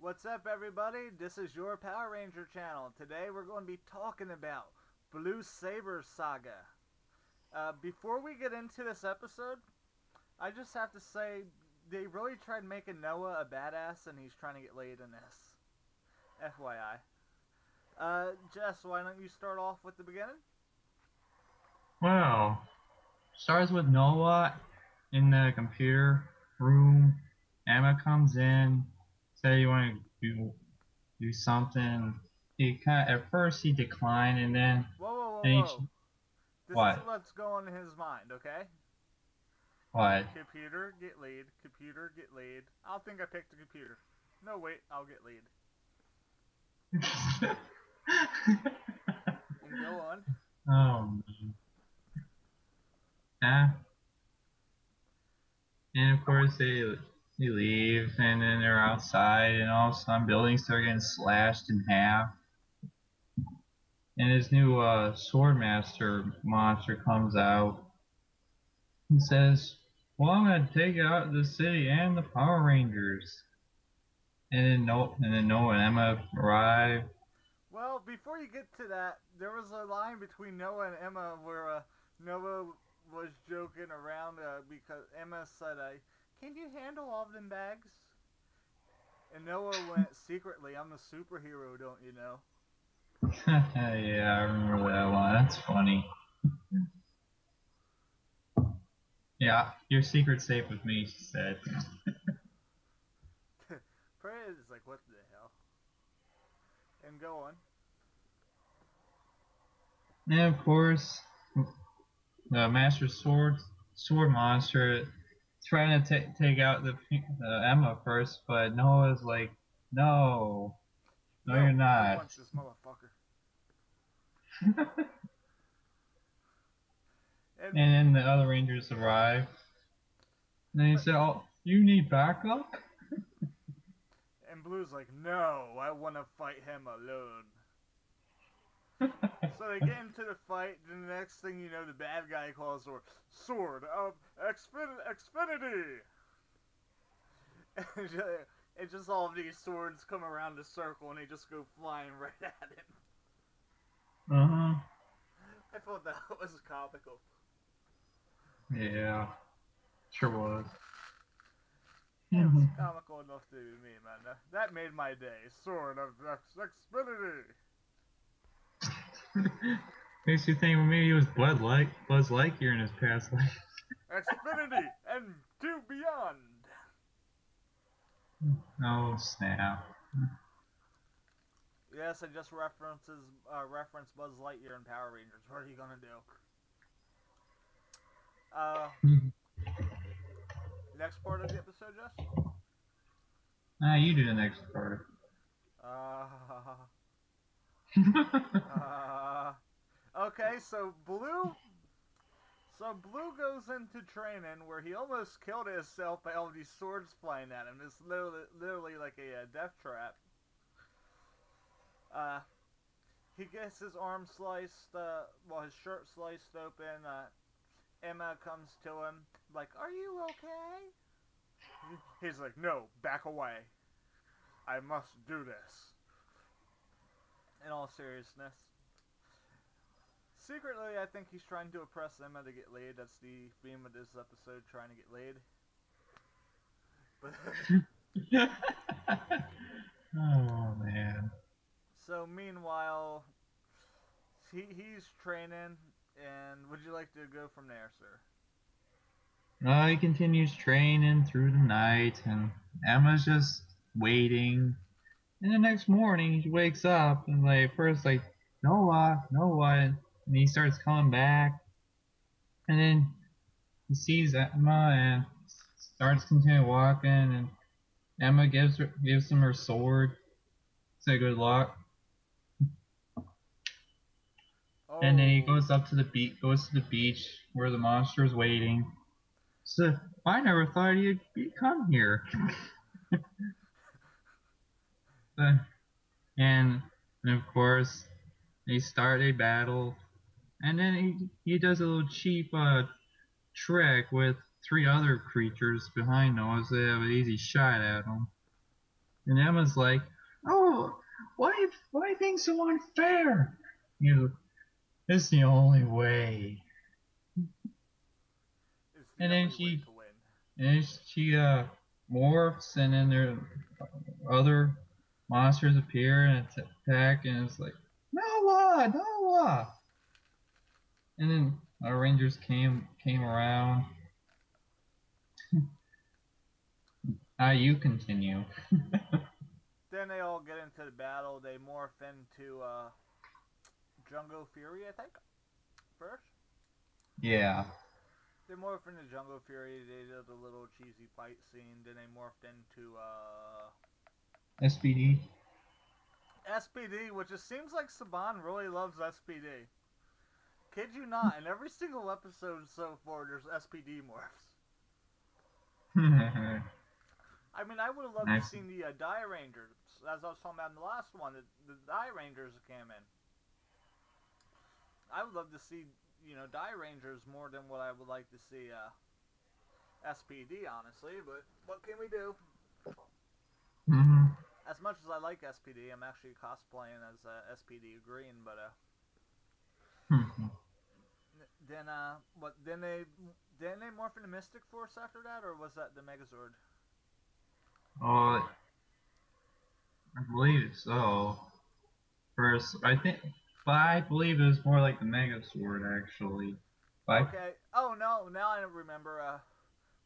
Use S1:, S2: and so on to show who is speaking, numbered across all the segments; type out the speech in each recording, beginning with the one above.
S1: What's up, everybody? This is your Power Ranger channel. Today we're going to be talking about Blue Saber Saga. Before we get into this episode, I just have to say they really tried making Noah a badass, and he's trying to get laid in this. FYI. Jess, why don't you start off with the beginning?
S2: Well, starts with Noah in the computer room. Emma comes in, say you want to do something. He at first he declined, and then
S1: Whoa, whoa, whoa,
S2: and
S1: whoa. This is
S2: what
S1: what's going in his mind, okay?
S2: what?
S1: Computer, get laid. Computer, get laid. I'll think I picked the computer. No, wait, I'll get laid. And go on.
S2: Oh man. Yeah. And of course they leave, and then they're outside, and all of a sudden buildings start getting slashed in half. And his new Swordmaster monster comes out and says, "Well, I'm gonna take out the city and the Power Rangers." And then Noah and Emma arrive.
S1: Well, before you get to that, there was a line between Noah and Emma where Noah was joking around because Emma said, "Can you handle all of them bags?" And Noah went, "Secretly, I'm a superhero, don't you know?"
S2: Yeah, I remember that one. That's funny. Yeah, your secret's safe with me, she said.
S1: Prey is like, "What the hell?" And go on.
S2: And of course, the Master Sword Monster trying to take out the Emma first, but Noah's like, "No, no, you're
S1: No, I
S2: not."
S1: want this motherfucker. And
S2: And then the other Rangers arrive. And then he
S1: but
S2: said, "Oh, you need backup?"
S1: and Blue's like, "No, I want to fight him alone." So they get into the fight, and the next thing you know, the bad guy calls for Sword of Xfinity! And just all of these swords come around the circle, and they just go flying right at him.
S2: Uh-huh.
S1: I thought that was comical.
S2: Yeah, sure was.
S1: It was comical enough to me, man. That made my day. Sword of Xfinity!
S2: Makes you think, well, maybe he was Buzz Lightyear in his past life.
S1: Xfinity and to beyond!
S2: Oh snap!
S1: Yes, I just reference Buzz Lightyear and Power Rangers. What are you gonna do? Uh, Next part of the episode, Jess?
S2: You do the next part.
S1: Uh, uh, okay, so Blue goes into training where he almost killed himself by all these swords flying at him. It's literally like a death trap. Uh, he gets his arm sliced, his shirt sliced open. Emma comes to him, like, "Are you okay?" He's like, "No, back away. I must do this." In all seriousness. Secretly, I think he's trying to oppress Emma to get laid. That's the theme of this episode, trying to get laid. But
S2: Oh man.
S1: so meanwhile, he's training, and would you like to go from there, sir?
S2: He continues training through the night, and Emma's just waiting. And the next morning, he wakes up and like first like Noah, Noah, and he starts coming back, and then he sees Emma and starts continuing walking, and Emma gives him her sword, say good luck, and then he
S1: Oh,
S2: goes to the beach where the monster is waiting. So I never thought you'd come here. Uh, and, and of course they start a battle, and then he does a little cheap trick with three other creatures behind Noah, so they have an easy shot at him. And Emma's like, "Oh, why being so unfair? You know, it's the only way."
S1: It's the
S2: And then
S1: only way
S2: she
S1: to win.
S2: and then she morphs, and then there other monsters appear and attack, and it's like, Noah, Noah. And then our Rangers came around. You continue.
S1: Then they all get into the battle. They morph into Jungle Fury, I think, first.
S2: Yeah.
S1: They morphed into Jungle Fury. They did a little cheesy fight scene. Then they morphed into
S2: SPD.
S1: SPD, which it seems like Saban really loves SPD. Kid you not, in every single episode so far, there's SPD morphs. I mean, I would have loved to
S2: Nice.
S1: see the Die Rangers, as I was talking about in the last one, the Die Rangers came in. I would love to see, Die Rangers more than what I would like to see SPD, honestly, but what can we do?
S2: Mm-hmm.
S1: As much as I like SPD, I'm actually cosplaying as SPD Green, but then what? Then they morph into Mystic Force after that, or was that the Megazord?
S2: Oh, I believe so. First, but I believe it was more like the Mega Sword actually. But
S1: Okay. Oh no, now I remember.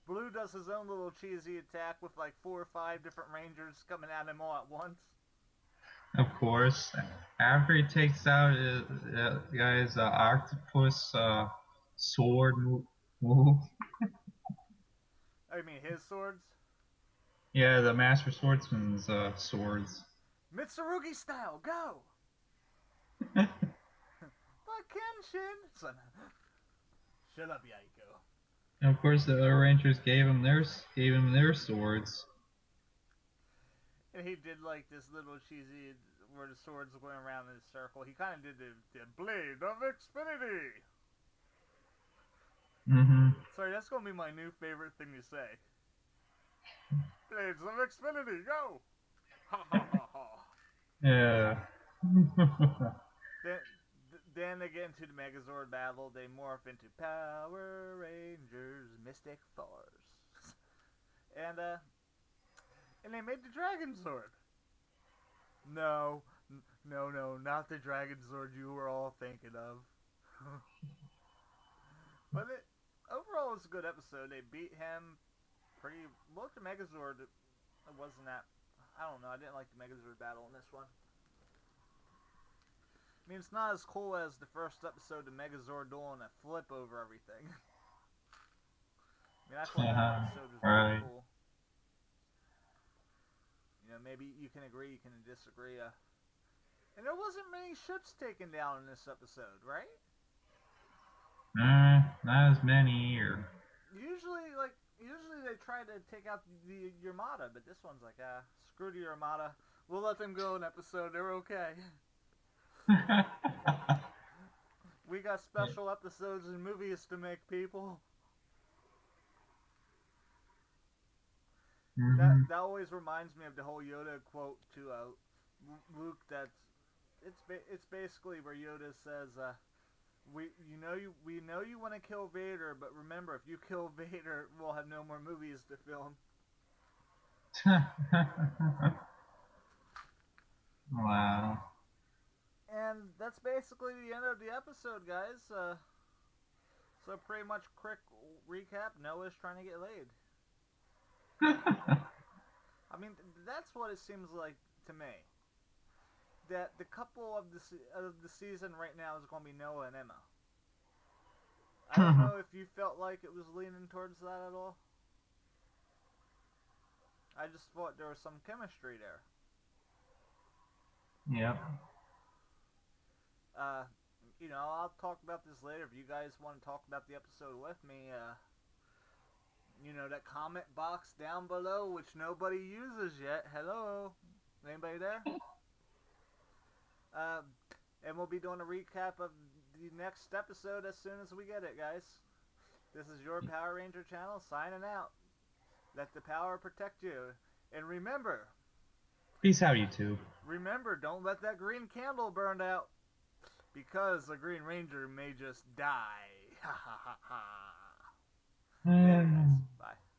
S1: Blue does his own little cheesy attack with like 4 or 5 different Rangers coming at him all at once.
S2: of course, after he takes out the guy's octopus sword move,
S1: I mean, his swords.
S2: yeah, the Master Swordsman's swords.
S1: Mitsurugi style, go! But Kenshin! Son, shut up, Yaiko.
S2: And of course, the other Rangers gave him their swords.
S1: And he did like this little cheesy where the swords went around in a circle. He kind of did the Blade of Xfinity.
S2: Mm-hmm.
S1: Sorry, that's gonna be my new favorite thing to say. Blades of Xfinity, go! Ha ha ha ha.
S2: Yeah.
S1: Then, then they get into the Megazord battle. They morph into Power Rangers Mystic Force, and and they made the Dragon Sword. No, no, not the Dragon Sword you were all thinking of. But overall, it's a good episode. They beat him pretty. Well, the Megazord, it wasn't that. I don't know. I didn't like the Megazord battle in this one. I mean, it's not as cool as the first episode of Megazord doing a flip over everything. I mean, I thought that episode was really
S2: Right.
S1: cool. Maybe you can agree, you can disagree. And there wasn't many ships taken down in this episode, right?
S2: Not as many, or
S1: Usually they try to take out the Armada, but this one's like, screw the Armada. We'll let them go an episode. They're okay. We got special episodes and movies to make, people.
S2: Mm-hmm.
S1: That always reminds me of the whole Yoda quote to Luke. It's basically where Yoda says, we know you want to kill Vader, but remember, if you kill Vader, we'll have no more movies to film."
S2: Wow.
S1: And that's basically the end of the episode, guys. So pretty much quick recap: Noah's trying to get laid. I mean, that's what it seems like to me. That the couple of the season right now is going to be Noah and Emma. I don't know if you felt like it was leaning towards that at all. I just thought there was some chemistry there.
S2: Yep.
S1: I'll talk about this later. If you guys want to talk about the episode with me, that comment box down below, which nobody uses yet. Hello, anybody there? And we'll be doing a recap of the next episode as soon as we get it, guys. This is your Power Ranger channel signing out. Let the power protect you. And remember,
S2: Peace out, YouTube.
S1: Remember, don't let that green candle burn out, because the Green Ranger may just die. Ha ha ha ha. Later, guys. Bye.